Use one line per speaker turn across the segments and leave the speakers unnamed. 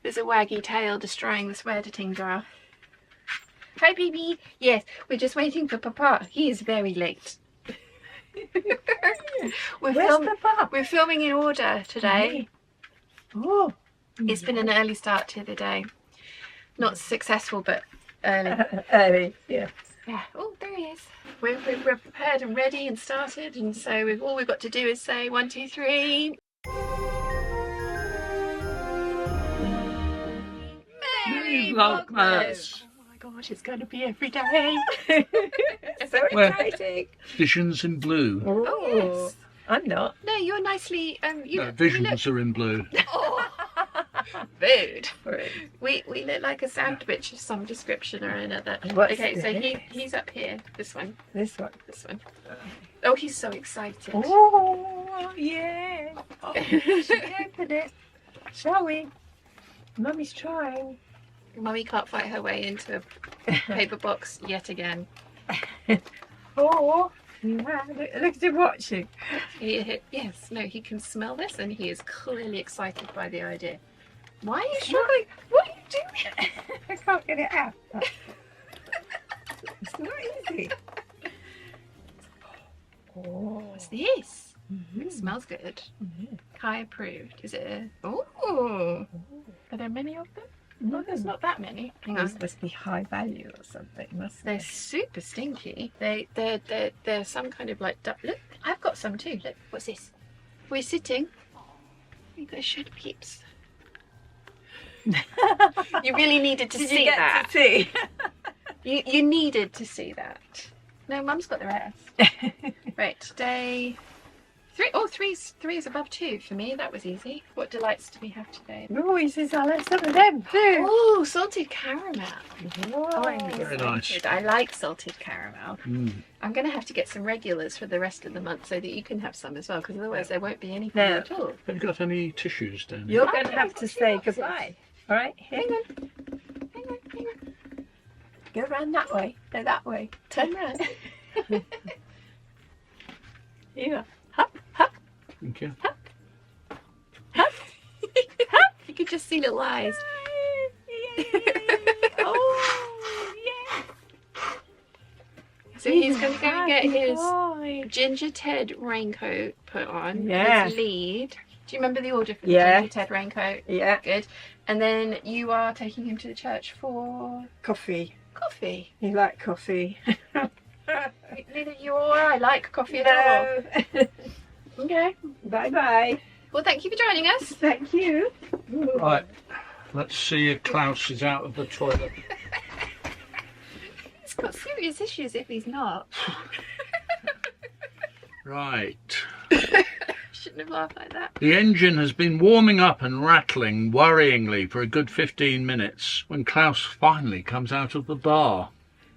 There's a waggy tail destroying the swear editing jar. Hi, baby. Yes, we're just waiting for Papa. He is very late. We're filming in order today.
Oh,
it's been an early start to the day. Not successful, but early.
early, yeah.
Yeah. Oh, there he is. We're prepared and ready and started, and so all we've got to do is say 1, 2, 3. Merry Vlogmas! Oh my gosh, it's going to be every day.
So exciting.
Visions in blue.
Oh yes.
I'm not.
No, you're nicely.
No, visions are in blue.
Oh, food. We look like a sandwich of some description or another.
What's
okay, so
this?
he's up here. This one.
This one.
This one. Oh, he's so excited.
Oh, yeah. Oh, should we open it? Shall we? Mummy's trying.
Mummy can't fight her way into a paper box yet again.
Oh, yeah. Look at him watching.
Yes, no, he can smell this and he is clearly excited by the idea. Why are you struggling? What are you doing?
I can't get it out. It's not easy. Oh.
What's this?
Mm-hmm.
It smells good.
Mm-hmm.
Kai approved. Is it a... Oh! Are there many of them? No, there's not that many. Hang on.
These must be high value or something, must
They're
they?
super stinky. They're some kind of like... Look, I've got some too. Look, what's this? We're sitting. You guys should Peeps. You really needed to see that.
To see?
You needed to see that. No, Mum's got the rest. Right, day 3. Oh, three is above 2 for me. That was easy. What delights do we have today?
Oh, he says I'll have some of them too.
Oh, salted caramel.
Oh,
I'm
Very nice.
excited. I like salted caramel.
Mm.
I'm going to have to get some regulars for the rest of the month so that you can have some as well, because otherwise there won't be any for you
No.
at all.
Have you got any tissues down here?
You're going to have to say goodbye. All right, here.
Hang on. Hang on, hang on.
Go round that way. No, that way.
Turn round.
Yeah.
Hop, hop,
Thank you.
hop. Hop. You could just see little eyes.
Oh, yeah.
So he's going to go and get his
boy.
Ginger Ted raincoat put on.
Yeah.
His lead. Do you remember the order for the
Yeah.
Ginger Ted raincoat?
Yeah.
Good. And then you are taking him to the church for
Coffee.
coffee.
You like coffee?
Neither you or I like coffee at all.
No.
Okay.
Bye bye.
Well, thank you for joining us.
Thank you.
Right, let's see if Klaus is out of the toilet.
He's got serious issues if he's not.
Right.
Shouldn't have laughed like that.
The engine has been warming up and rattling worryingly for a good 15 minutes when Klaus finally comes out of the bar.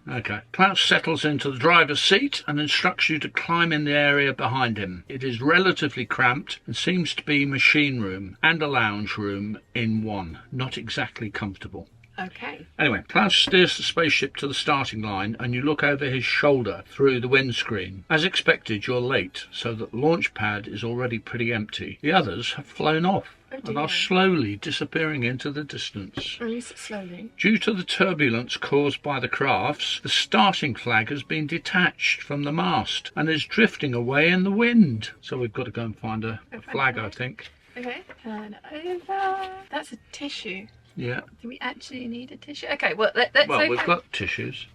Okay. Klaus settles into the driver's seat and instructs you to climb in the area behind him. It is relatively cramped and seems to be machine room and a lounge room in one. Not exactly comfortable.
Okay.
Anyway, Klaus steers the spaceship to the starting line and you look over his shoulder through the windscreen. As expected, you're late, so that the launch pad is already pretty empty. The others have flown off and are slowly disappearing into the distance.
Release it slowly.
Due to the turbulence caused by the crafts, the starting flag has been detached from the mast and is drifting away in the wind. So we've got to go and find a flag, I think.
Okay. Turn over. That's a tissue.
Yeah.
Do we actually need a tissue? Okay, well, let's
Well,
open.
we've got tissues.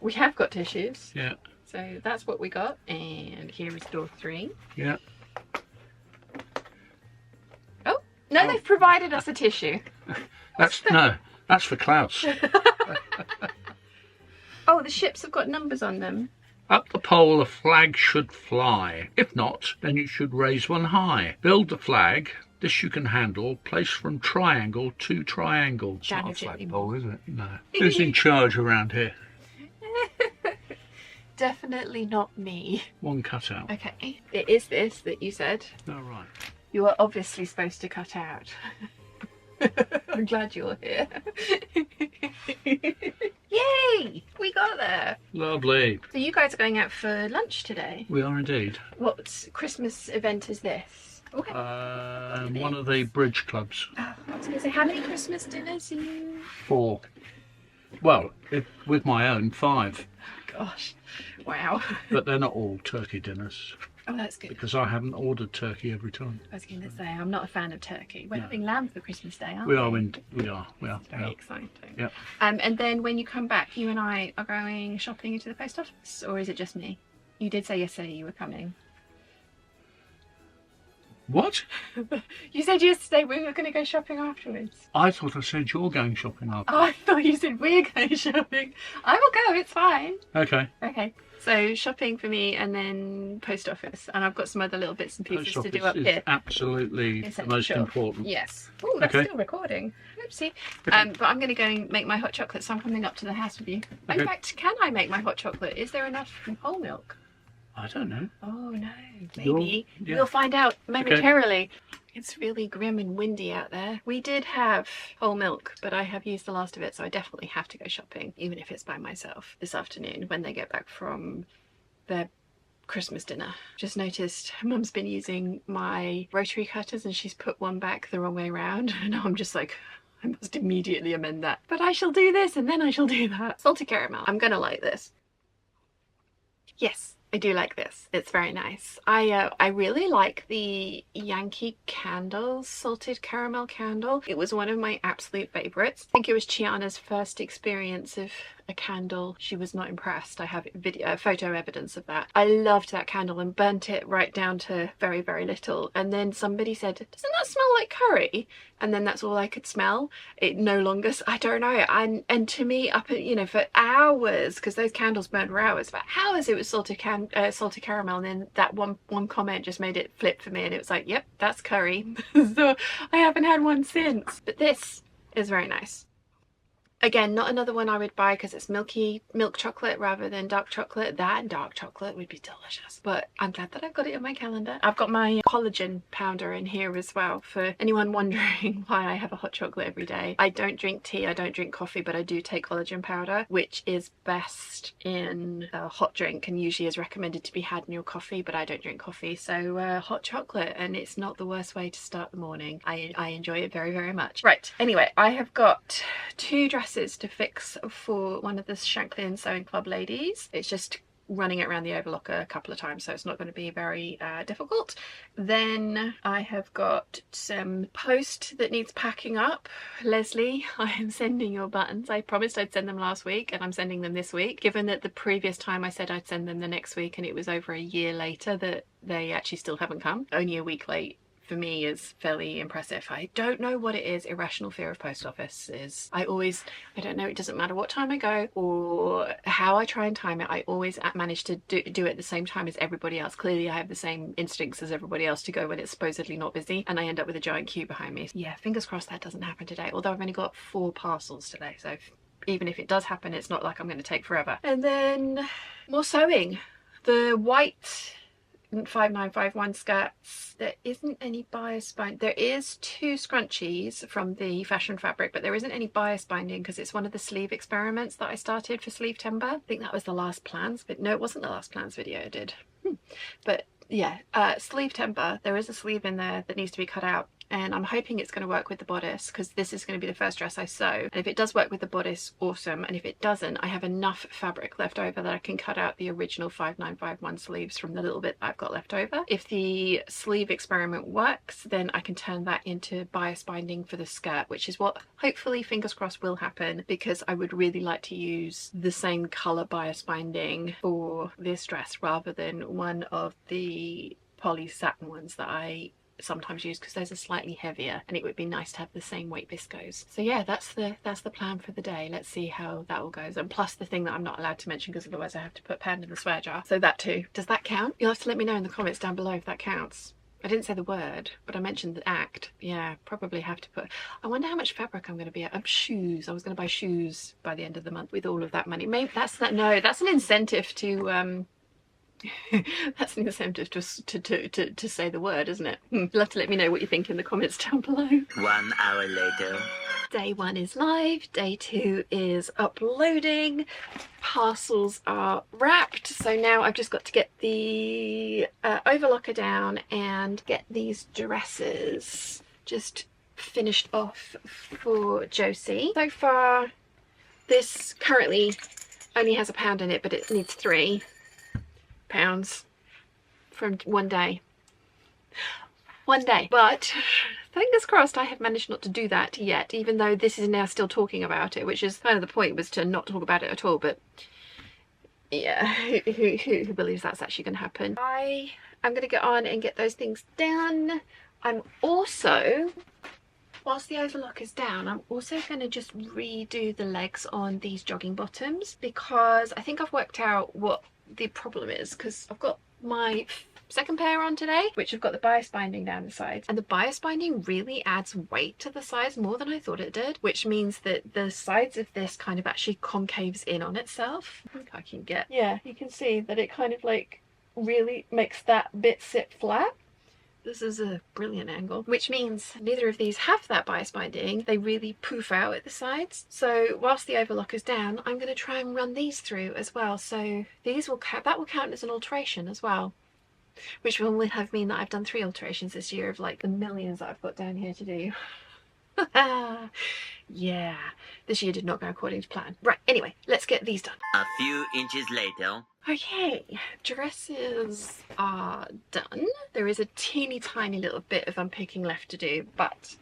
We have got tissues.
Yeah.
So that's what we got. And here is door 3.
Yeah.
Oh, no,
Oh.
they've provided us a tissue.
That's for Klaus.
Oh, the ships have got numbers on them.
Up the pole, a flag should fly. If not, then you should raise one high. Build the flag. This you can handle. Place from triangle to triangle. It's not a
Damage it
flagpole, is it? No. Who's in charge around here?
Definitely not me.
One cutout.
Okay, it is this that you said.
All right.
You are obviously supposed to cut out. I'm glad you're here. Yay! We got there.
Lovely.
So you guys are going out for lunch today.
We are indeed.
What Christmas event is this? Okay.
One of the bridge clubs.
I was going to say, how many Christmas dinners are you?
4. Well, with my own 5.
Gosh, wow.
But they're not all turkey dinners
Oh, that's good.
because I haven't ordered turkey every time.
I was going to say, I'm not a fan of turkey. We're having lamb for Christmas Day, aren't
We
we?
are.
Very exciting.
Yeah.
And then when you come back, you and I are going shopping into the post office, or is it just me? You did say yesterday you were coming.
What?
You said yesterday we were going to go shopping afterwards.
I thought I said you're going shopping after.
Oh, I thought you said we're going shopping. I will go, it's fine.
Okay.
Okay, so shopping for me and then post office. And I've got some other little bits and pieces
Post
to do
office
up
is
here.
absolutely the
Essential.
most important.
Yes. Oh, that's
Okay.
still recording. Oopsie.
Okay.
But I'm going to go and make my hot chocolate, so I'm coming up to the house with you.
Okay.
In fact, can I make my hot chocolate? Is there enough whole milk?
I don't know.
Oh no, maybe.
Yeah.
We'll find out momentarily. It's really grim and windy out there. We did have whole milk, but I have used the last of it, so I definitely have to go shopping, even if it's by myself this afternoon when they get back from their Christmas dinner. Just noticed Mum's been using my rotary cutters and she's put one back the wrong way around, and I'm just like, I must immediately amend that. But I shall do this and then I shall do that. Salted caramel. I'm gonna like this. Yes. I do like this. It's very nice. I really like the Yankee Candles salted caramel candle. It was one of my absolute favorites. I think it was Chiana's first experience of a candle. She was not impressed. I have photo evidence of that. I loved that candle and burnt it right down to very, very little. And then somebody said, doesn't that smell like curry? And then that's all I could smell. It no longer, I don't know. And to me, for hours, because those candles burned for hours, it was salted caramel. And then that one comment just made it flip for me, and it was like, yep, that's curry. So I haven't had one since. But this is very nice. Again, not another one I would buy because it's milk chocolate rather than dark chocolate. That and dark chocolate would be delicious. But I'm glad that I've got it in my calendar. I've got my collagen powder in here as well for anyone wondering why I have a hot chocolate every day. I don't drink tea, I don't drink coffee, but I do take collagen powder, which is best in a hot drink and usually is recommended to be had in your coffee, but I don't drink coffee. So hot chocolate, and it's not the worst way to start the morning. I enjoy it very, very much. Right, anyway, I have got 2 dresses to fix for one of the Shanklin Sewing Club ladies. It's just running it around the overlocker a couple of times, so it's not going to be very difficult. Then I have got some post that needs packing up. Leslie, I am sending your buttons. I promised I'd send them last week and I'm sending them this week, given that the previous time I said I'd send them the next week and it was over a year later that they actually still haven't come. Only a week late for me is fairly impressive. I don't know what it is. Irrational fear of post office is. I don't know, it doesn't matter what time I go or how I try and time it, I always manage to do it at the same time as everybody else. Clearly I have the same instincts as everybody else to go when it's supposedly not busy, and I end up with a giant queue behind me. Yeah, fingers crossed that doesn't happen today, although I've only got 4 parcels today, so even if it does happen, it's not like I'm going to take forever. And then more sewing. The white 5951 skirts, there isn't any bias bind. There is 2 scrunchies from the fashion fabric, but there isn't any bias binding because it's one of the sleeve experiments that I started for Sleeve Timber. I think that was the last plans, but no, it wasn't the last plans video I did. But yeah, Sleeve Timber, there is a sleeve in there that needs to be cut out, and I'm hoping it's going to work with the bodice because this is going to be the first dress I sew, and if it does work with the bodice, awesome, and if it doesn't, I have enough fabric left over that I can cut out the original 5951 sleeves from the little bit I've got left over. If the sleeve experiment works, then I can turn that into bias binding for the skirt, which is what hopefully, fingers crossed, will happen, because I would really like to use the same colour bias binding for this dress rather than one of the poly satin ones that I sometimes use, because those are slightly heavier and it would be nice to have the same weight viscose. So yeah, that's the plan for the day. Let's see how that all goes, and plus the thing that I'm not allowed to mention because otherwise I have to put Panda in the swear jar, so that too. Does that count? You'll have to let me know in the comments down below if that counts. I didn't say the word, but I mentioned the act. Yeah, probably have to put. I wonder how much fabric I'm going to be at. Shoes. I was going to buy shoes by the end of the month with all of that money. Maybe that's that. No, that's an incentive to That's an incentive to say the word, isn't it? You'll have to let me know what you think in the comments down below.
1 hour later.
Day 1 is live, day 2 is uploading, parcels are wrapped, so now I've just got to get the overlocker down and get these dresses just finished off for Josie. So far, this currently only has £1 in it, but it needs £3 from one day. But fingers crossed I have managed not to do that yet, even though this is now still talking about it, which is kind of the point, was to not talk about it at all. But yeah, who believes that's actually going to happen? I am going to get on and get those things done. I'm also, whilst the overlock is down, I'm also going to just redo the legs on these jogging bottoms, because I think I've worked out what the problem is, because I've got my second pair on today, which have got the bias binding down the sides, and the bias binding really adds weight to the sides more than I thought it did, which means that the sides of this kind of actually concaves in on itself. I think I can get, yeah, you can see that it kind of like really makes that bit sit flat. This is a brilliant angle, which means neither of these have that bias binding. They really poof out at the sides. So whilst the overlock is down, I'm going to try and run these through as well. So these will count, that will count as an alteration as well, which will have mean that I've done 3 alterations this year of like the millions that I've got down here to do. Yeah, this year did not go according to plan. Right, anyway, let's get these done.
A few inches later.
Okay, dresses are done. There is a teeny tiny little bit of unpicking left to do, but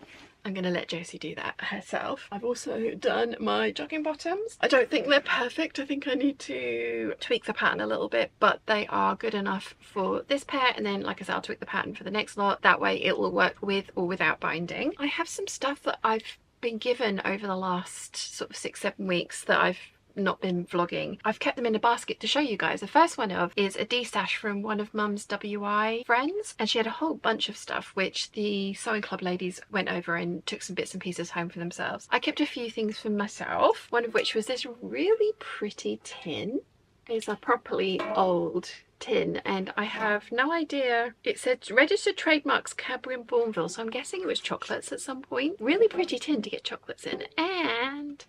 I'm going to let Josie do that herself. I've also done my jogging bottoms. I don't think they're perfect. I think I need to tweak the pattern a little bit, but they are good enough for this pair. And then, like I said, I'll tweak the pattern for the next lot. That way it will work with or without binding. I have some stuff that I've been given over the last sort of 6-7 weeks that I've not been vlogging. I've kept them in a basket to show you guys. The first one is a D-stash from one of Mum's WI friends, and she had a whole bunch of stuff which the sewing club ladies went over and took some bits and pieces home for themselves. I kept a few things for myself, one of which was this really pretty tin. It's a properly old tin, and I have no idea. It said registered trademarks Cadbury and Bourneville, so I'm guessing it was chocolates at some point. Really pretty tin to get chocolates in, and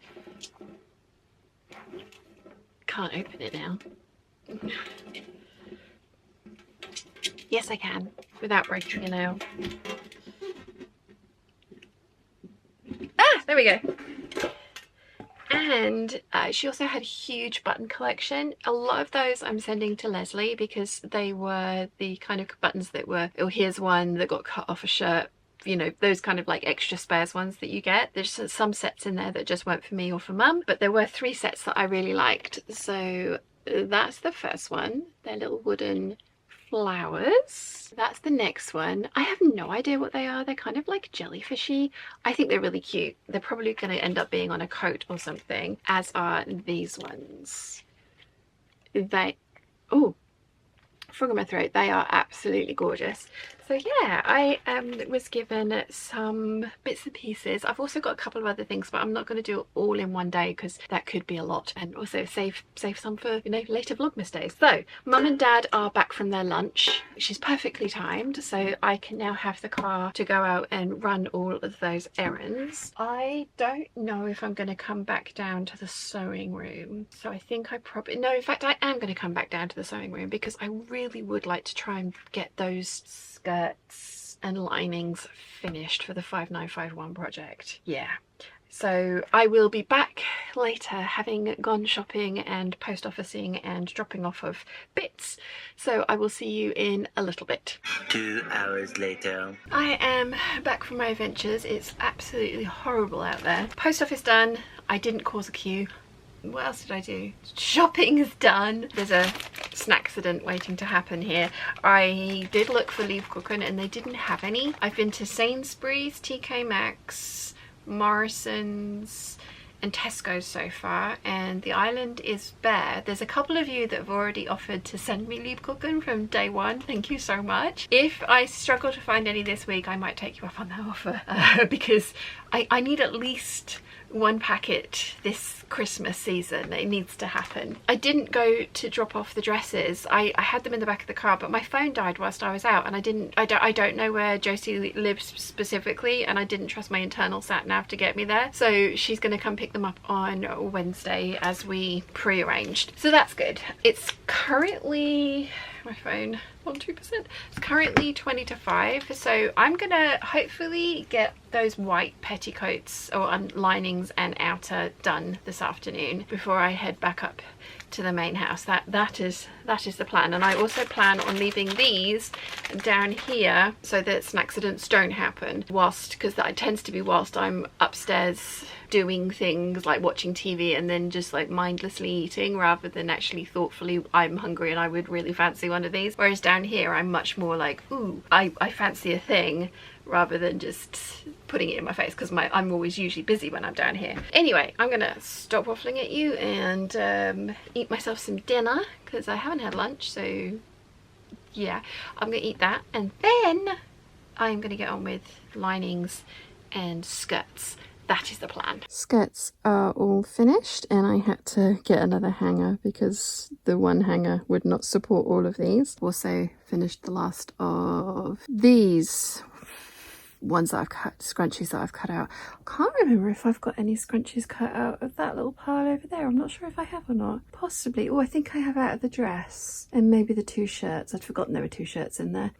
can't open it now. Yes, I can, without breaking a nail. Ah, there we go. And she also had a huge button collection. A lot of those I'm sending to Leslie because they were the kind of buttons that were, oh, here's one that got cut off a shirt. You know, those kind of like extra spares ones that you get. There's some sets in there that just weren't for me or for Mum, but there were 3 sets that I really liked. So that's the first one. They're little wooden flowers. That's the next one. I have no idea what they are. They're kind of like jellyfishy. I think they're really cute. They're probably going to end up being on a coat or something, as are these ones. They, oh, frog in my throat. They are absolutely gorgeous. So yeah, I was given some bits and pieces. I've also got a couple of other things, but I'm not going to do it all in one day because that could be a lot, and also save some for, you know, later Vlogmas days. So Mum and Dad are back from their lunch, which is perfectly timed, so I can now have the car to go out and run all of those errands. I don't know if I'm going to come back down to the sewing room, so I think I probably, no, in fact I am going to come back down to the sewing room because I really would like to try and get those skirts and linings finished for the 5951 project. Yeah, so I will be back later, having gone shopping and post officing and dropping off of bits, so I will see you in a little bit.
2 hours later.
I am back from my adventures. It's absolutely horrible out there. Post office done. I didn't cause a queue. What else did I do? Shopping is done. There's a snacksident waiting to happen here. I did look for Lebkuchen and they didn't have any. I've been to Sainsbury's, TK Maxx, Morrison's and Tesco's so far, and the island is bare. There's a couple of you that have already offered to send me Lebkuchen from day one. Thank you so much. If I struggle to find any this week, I might take you up on that offer because I need at least one packet this Christmas season. It needs to happen. I didn't go to drop off the dresses. I had them in the back of the car, but my phone died whilst I was out, and I don't know where Josie lives specifically, and I didn't trust my internal sat nav to get me there. So she's going to come pick them up on Wednesday as we pre-arranged. So that's good. It's currently, my phone on 2%. It's currently 20 to 5, so I'm gonna hopefully get those white petticoats or linings and outer done this afternoon before I head back up to the main house. That is the plan. And I also plan on leaving these down here so that some accidents don't happen because that tends to be whilst I'm upstairs doing things like watching TV and then just like mindlessly eating, rather than actually thoughtfully, I'm hungry and I would really fancy one of these. Whereas down here I'm much more like, ooh, I fancy a thing, rather than just putting it in my face, because I'm always usually busy when I'm down here. Anyway, I'm gonna stop waffling at you and eat myself some dinner, because I haven't had lunch. So yeah, I'm gonna eat that, and then I'm gonna get on with linings and skirts. That is the plan. Skirts are all finished, and I had to get another hanger because the one hanger would not support all of these. Also finished the last of these ones that I've cut, scrunchies that I've cut out. Can't remember if I've got any scrunchies cut out of that little pile over there. I'm not sure if I have or not. Possibly. Oh, I think I have out of the dress and maybe the 2 shirts. I'd forgotten there were 2 shirts in there.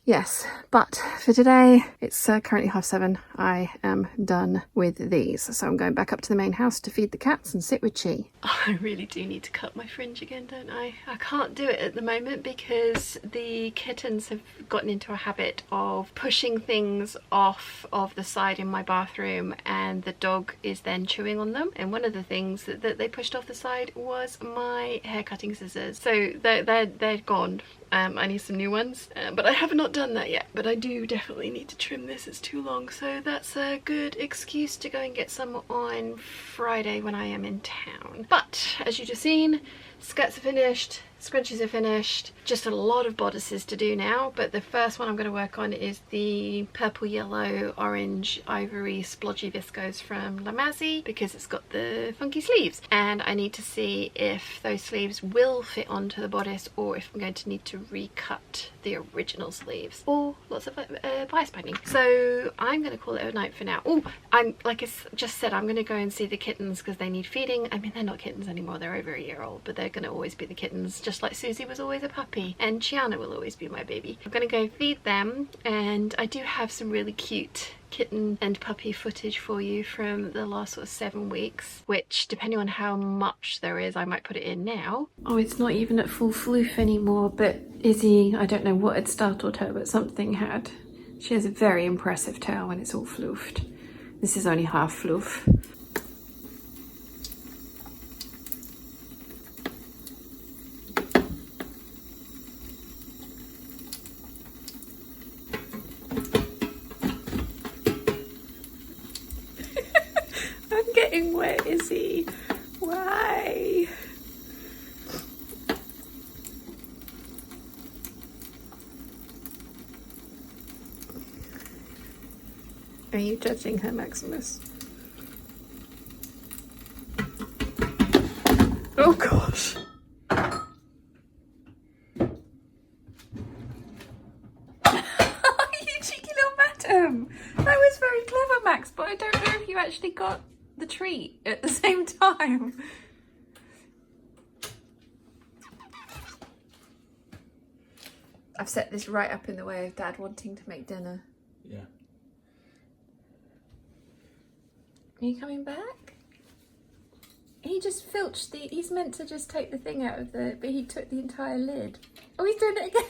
Yes, but for today it's currently 7:30. I am done with these, so I'm going back up to the main house to feed the cats and sit with Chi. I really do need to cut my fringe again, don't I? I can't do it at the moment because the kittens have gotten into a habit of pushing things off of the side in my bathroom, and the dog is then chewing on them. And one of the things that they pushed off the side was my hair cutting scissors. So they're gone. I need some new ones, but I have not done that yet. But I do definitely need to trim this, it's too long. So that's a good excuse to go and get some on Friday when I am in town. But as you just seen, skirts are finished, scrunchies are finished, just a lot of bodices to do now. But the first one I'm going to work on is the purple, yellow, orange, ivory splodgy viscose from La Mazzi, because it's got the funky sleeves, and I need to see if those sleeves will fit onto the bodice or if I'm going to need to recut the original sleeves, or lots of bias binding. So I'm going to call it a night for now. Oh, I'm, like I just said, I'm going to go and see the kittens because they need feeding. I mean, they're not kittens anymore, they're over a year old, but they're going to always be the kittens, just like Susie was always a puppy and Chiana will always be my baby. I'm going to go feed them, and I do have some really cute kitten and puppy footage for you from the last sort of 7 weeks, which depending on how much there is, I might put it in now. Oh, it's not even at full floof anymore, but Izzy, I don't know what had startled her, but something had. She has a very impressive tail when it's all floofed. This is only half floof. I'm getting wet, Izzy. Why? Are you judging her, Maximus? Oh gosh. You cheeky little madam. That was very clever, Max, but I don't know if you actually got the treat at the same time. I've set this right up in the way of Dad wanting to make dinner.
Yeah.
Are you coming back? He just filched the, he's meant to just take the thing out of the, but he took the entire lid. Oh, he's doing it again.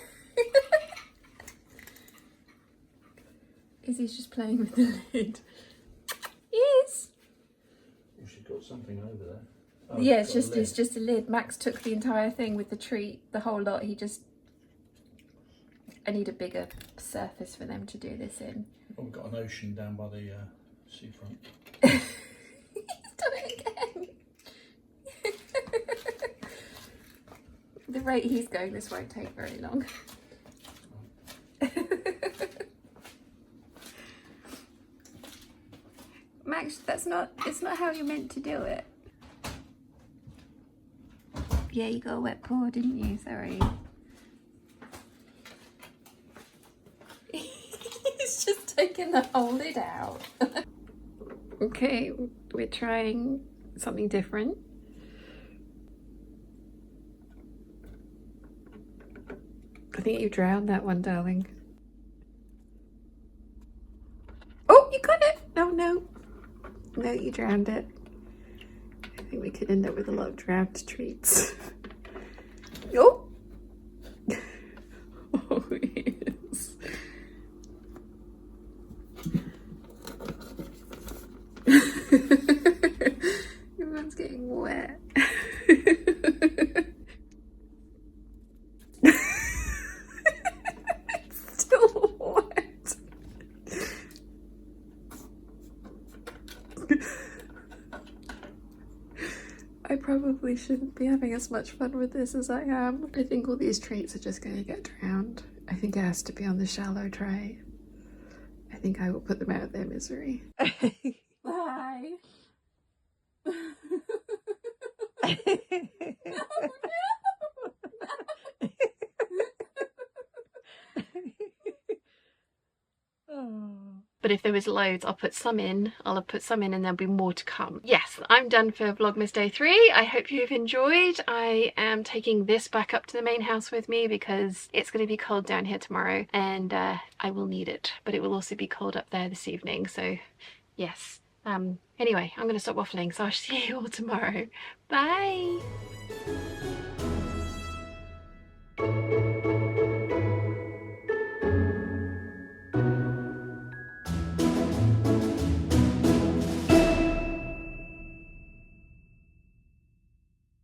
Izzy's just playing with the lid. Yes.
Well, she's got something over there. Oh,
Yeah, it's just a lid. Max took the entire thing with the treat, the whole lot. He just, I need a bigger surface for them to do this in.
Oh, we've got an ocean down by the seafront.
He's done it again. The rate he's going, this won't take very long. Max, that's it's not how you're meant to do it. Yeah, you got a wet paw, didn't you? Sorry. He's just taking the whole lid out. Okay, we're trying something different. I think you drowned that one, darling. Oh, you got it! Oh no. No, you drowned it. I think we could end up with a lot of drowned treats. Oh! Oh, yes. Everyone's getting wet. It's still wet. I probably shouldn't be having as much fun with this as I am. I think all these treats are just going to get drowned. I think it has to be on the shallow tray. I think I will put them out of their misery. Bye. But if there was loads, I'll put some in. I'll put some in and there'll be more to come. Yes, I'm done for Vlogmas Day 3. I hope you've enjoyed. I am taking this back up to the main house with me because it's going to be cold down here tomorrow and I will need it. But it will also be cold up there this evening. So yes. Anyway, I'm going to stop waffling. So I'll see you all tomorrow. Bye.